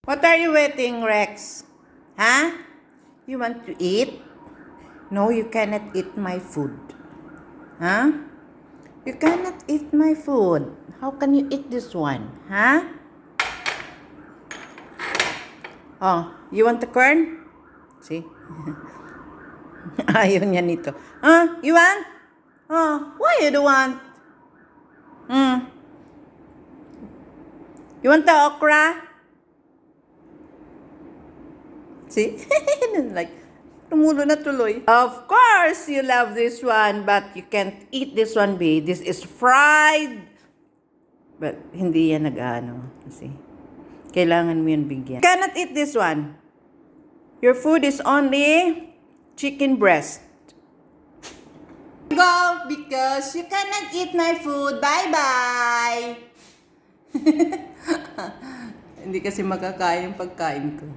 What are you waiting, Rex? Huh? You want to eat? No, you cannot eat my food. Huh? You cannot eat my food. How can you eat this one? Huh? Oh, you want the corn? See? Ayaw niya nito. You want? Oh, why you don't want? You want the okra? See? Like, tumulo na tuloy. Of course, you love this one, but you can't eat this one, babe. This is fried. But, hindi yan nag-ano. See? Kailangan mo yan bigyan. You cannot eat this one. Your food is only chicken breast. Go, because you cannot eat my food. Bye-bye! Hindi kasi makakain yung pagkain ko.